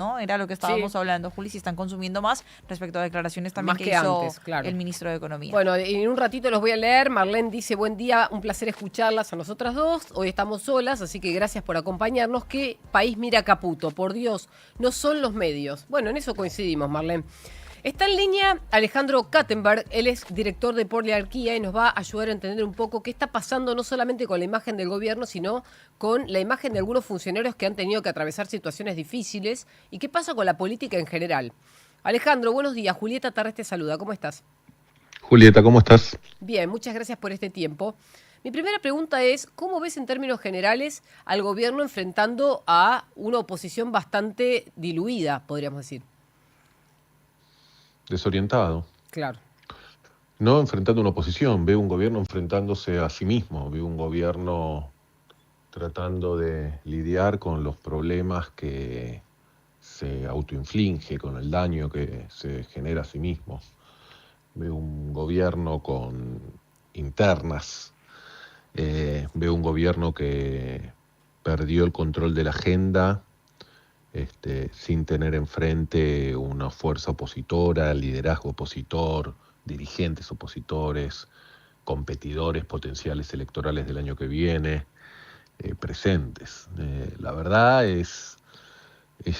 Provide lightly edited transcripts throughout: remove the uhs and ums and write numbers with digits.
¿no? Era lo que Sí, estábamos hablando, Juli, si están consumiendo más respecto a declaraciones también más que que hizo antes, claro. el ministro de Economía. Bueno, en un ratito los voy a leer. Marlene dice, buen día, un placer escucharlas a nosotras dos. Hoy estamos solas, así que gracias por acompañarnos. ¿Qué país mira Caputo? Por Dios, no son los medios. Bueno, en eso coincidimos, Marlene. Está en línea Alejandro Kattenberg, él es director de Poliarquía y nos va a ayudar a entender un poco qué está pasando no solamente con la imagen del gobierno, sino con la imagen de algunos funcionarios que han tenido que atravesar situaciones difíciles y qué pasa con la política en general. Alejandro, buenos días. Julieta Tarres te saluda. ¿Cómo estás? Julieta, ¿cómo estás? Bien, muchas gracias por este tiempo. Mi primera pregunta es, ¿cómo ves en términos generales al gobierno enfrentando a una oposición bastante diluida, podríamos decir? Desorientado. Claro, No enfrentando una oposición, veo un gobierno enfrentándose a sí mismo, veo un gobierno tratando de lidiar con los problemas que se autoinflige, con el daño que se genera a sí mismo. Veo un gobierno con internas, veo un gobierno que perdió el control de la agenda, sin tener enfrente una fuerza opositora, liderazgo opositor, dirigentes opositores, competidores potenciales electorales del año que viene, presentes. La verdad es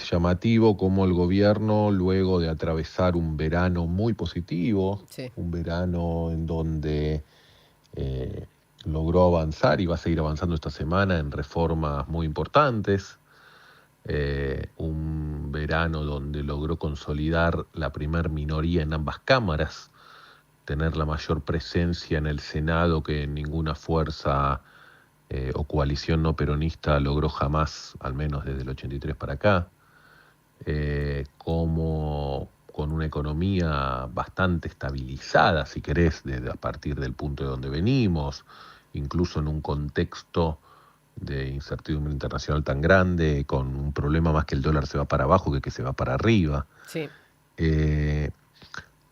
llamativo cómo el gobierno, luego de atravesar un verano muy positivo, sí. un verano en donde eh, logró avanzar y va a seguir avanzando esta semana en reformas muy importantes, un verano donde logró consolidar la primer minoría en ambas cámaras, tener la mayor presencia en el Senado que ninguna fuerza o coalición no peronista logró jamás, al menos desde el 83 para acá, como con una economía bastante estabilizada, si querés, a partir del punto de donde venimos, incluso en un contexto de incertidumbre internacional tan grande, con un problema más que el dólar se va para abajo que se va para arriba, Sí, eh,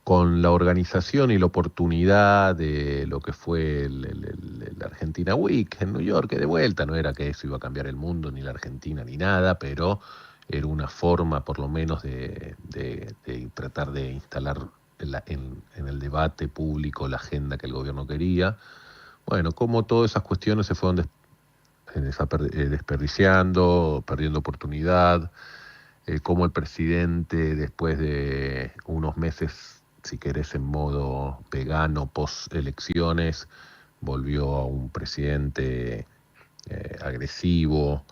con la organización y la oportunidad de lo que fue el Argentina Week en New York, que de vuelta no era que eso iba a cambiar el mundo, ni la Argentina, ni nada, pero era una forma por lo menos de tratar de instalar en el debate público la agenda que el gobierno quería. Bueno, como todas esas cuestiones se fueron desperdiciando, perdiendo oportunidad, cómo el presidente, después de unos meses, si querés, en modo vegano, post elecciones, volvió a un presidente agresivo,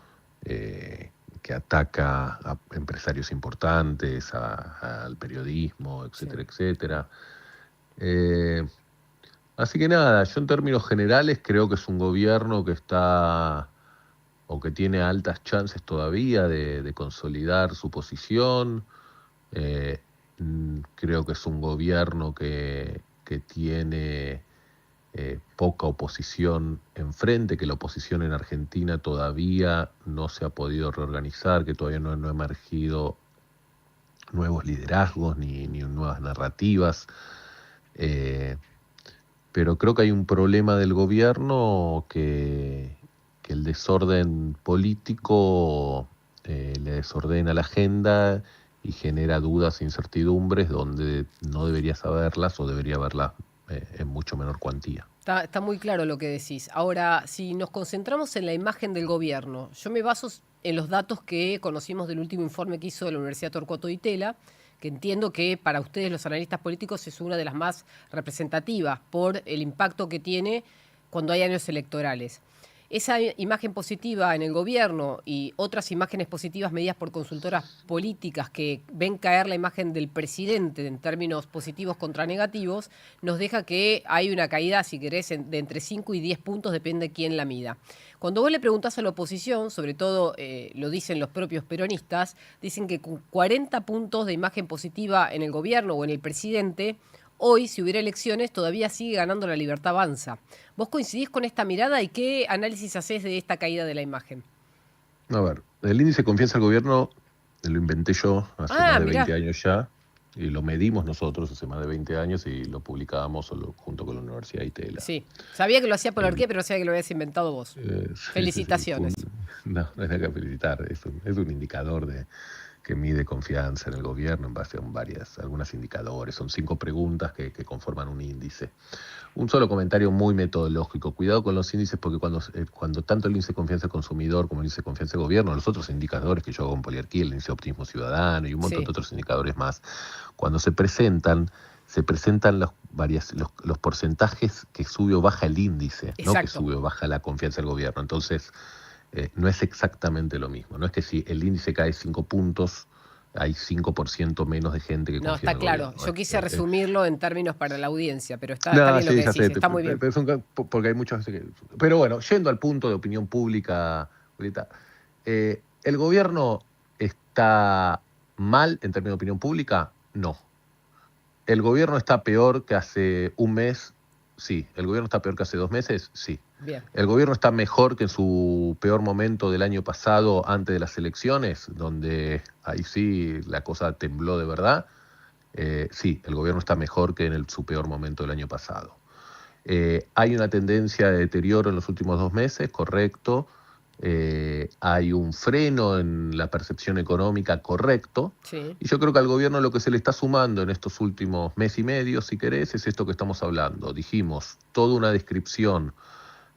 que ataca a empresarios importantes, al periodismo, sí. etcétera, etcétera. Eh, Así que nada, yo en términos generales creo que es un gobierno que está o que tiene altas chances todavía de consolidar su posición. Eh, Creo que es un gobierno que tiene poca oposición enfrente, que la oposición en Argentina todavía no se ha podido reorganizar, que todavía no ha emergido nuevos liderazgos ni nuevas narrativas. Eh, pero creo que hay un problema del gobierno que el desorden político le desordena la agenda y genera dudas e incertidumbres donde no debería saberlas o debería haberlas en mucho menor cuantía. Está muy claro lo que decís. Ahora, si nos concentramos en la imagen del gobierno, yo me baso en los datos que conocimos del último informe que hizo la Universidad Torcuato Di Tella, que entiendo que para ustedes los analistas políticos es una de las más representativas por el impacto que tiene cuando hay años electorales. Esa imagen positiva en el gobierno y otras imágenes positivas medidas por consultoras políticas que ven caer la imagen del presidente en términos positivos contra negativos, nos deja que hay una caída, si querés, de entre 5 y 10 puntos, depende de quién la mida. Cuando vos le preguntás a la oposición, sobre todo lo dicen los propios peronistas, dicen que con 40 puntos de imagen positiva en el gobierno o en el presidente, hoy, si hubiera elecciones, todavía sigue ganando la Libertad Avanza. ¿Vos coincidís con esta mirada y qué análisis hacés de esta caída de la imagen? A ver, el índice de confianza del gobierno lo inventé yo hace más Ah, de mirá. 20 años ya, y lo medimos nosotros hace más de 20 años y lo publicábamos junto con la Universidad de Itela. Sí. Sabía que lo hacía por El, Arqué, pero no sabía que lo habías inventado vos. sí, sí, sí, Felicitaciones. no hay nada que felicitar, es un indicador que mide confianza en el gobierno en base a algunos indicadores. Son 5 preguntas que conforman un índice. Un solo comentario muy metodológico. Cuidado con los índices porque cuando tanto el índice de confianza del consumidor como el índice de confianza del gobierno, los otros indicadores que yo hago en Poliarquía, el índice de optimismo ciudadano y un montón de otros indicadores más, cuando se presentan los porcentajes que sube o baja el índice, no que sube o baja la confianza del gobierno. Entonces, no es exactamente lo mismo. No es que si el índice cae 5 puntos, hay 5% menos de gente que confía en el claro. gobierno. Yo quise resumirlo en términos para la audiencia, pero está bien lo que decís, está muy bien. Porque hay muchas veces que... Pero bueno, yendo al punto de opinión pública, Julieta, ¿el gobierno está mal en términos de opinión pública? No. ¿El gobierno está peor que hace un mes? Sí. ¿El gobierno está peor que hace 2 meses? Sí. Bien. ¿El gobierno está mejor que en su peor momento del año pasado antes de las elecciones, donde ahí sí la cosa tembló de verdad? Sí, el gobierno está mejor que en su peor momento del año pasado. Hay una tendencia de deterioro en los últimos 2 meses, correcto. Hay un freno en la percepción económica, correcto. Sí. Y yo creo que al gobierno lo que se le está sumando en estos últimos mes y medio, si querés, es esto que estamos hablando. Dijimos, toda una descripción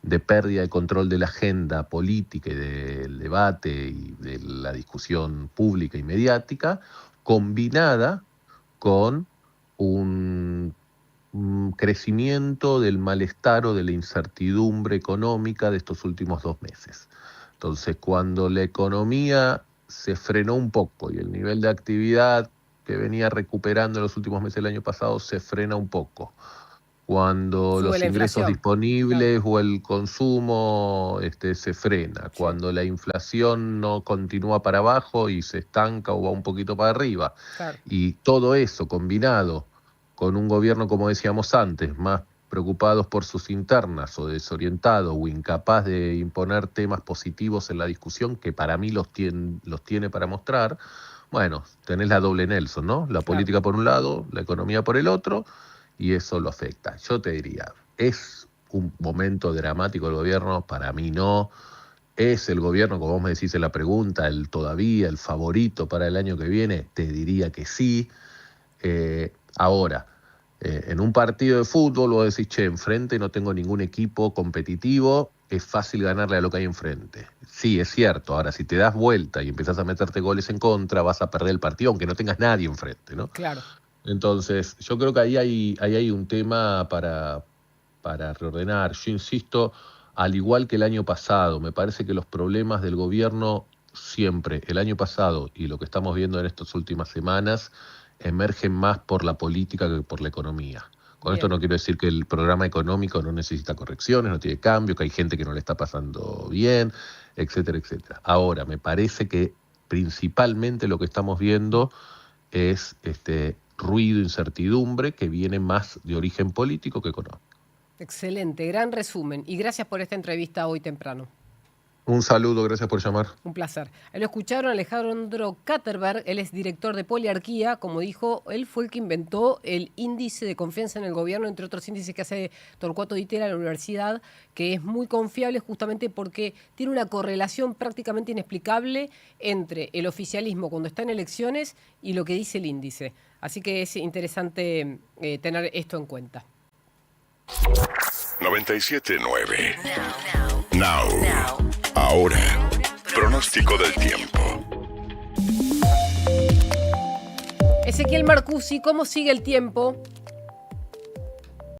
de pérdida de control de la agenda política y del debate y de la discusión pública y mediática, combinada con un crecimiento del malestar o de la incertidumbre económica de estos últimos 2 meses. Entonces, cuando la economía se frenó un poco y el nivel de actividad que venía recuperando en los últimos meses del año pasado se frena un poco, cuando los ingresos disponibles o el consumo se frena, cuando la inflación no continúa para abajo y se estanca o va un poquito para arriba, y todo eso combinado con un gobierno, como decíamos antes, más preocupados por sus internas o desorientado o incapaz de imponer temas positivos en la discusión, que para mí los tiene para mostrar, bueno, tenés la doble Nelson, ¿no? La política por un lado, la economía por el otro, y eso lo afecta. Yo te diría, ¿es un momento dramático el gobierno? Para mí no. ¿Es el gobierno, como vos me decís en la pregunta, el favorito para el año que viene? Te diría que sí. Ahora, en un partido de fútbol vos decís, enfrente no tengo ningún equipo competitivo, es fácil ganarle a lo que hay enfrente. Sí, es cierto. Ahora, si te das vuelta y empezás a meterte goles en contra, vas a perder el partido, aunque no tengas nadie enfrente, ¿no? Claro. Entonces, yo creo que ahí hay un tema para reordenar. Yo insisto, al igual que el año pasado, me parece que los problemas del gobierno siempre, el año pasado y lo que estamos viendo en estas últimas semanas, emergen más por la política que por la economía. Con esto no quiero decir que el programa económico no necesita correcciones, no tiene cambio, que hay gente que no le está pasando bien, etcétera, etcétera. Ahora, me parece que principalmente lo que estamos viendo es ruido, incertidumbre, que viene más de origen político que económico. Excelente, gran resumen. Y gracias por esta entrevista hoy temprano. Un saludo, gracias por llamar. Un placer. Lo escucharon Alejandro Katterberg, él es director de Poliarquía. Como dijo, él fue el que inventó el índice de confianza en el gobierno, entre otros índices que hace Torcuato Di Tella en la universidad, que es muy confiable justamente porque tiene una correlación prácticamente inexplicable entre el oficialismo cuando está en elecciones y lo que dice el índice. Así que es interesante tener esto en cuenta. 97.9 Now. Ahora, pronóstico del tiempo. Ezequiel Marcusi, ¿cómo sigue el tiempo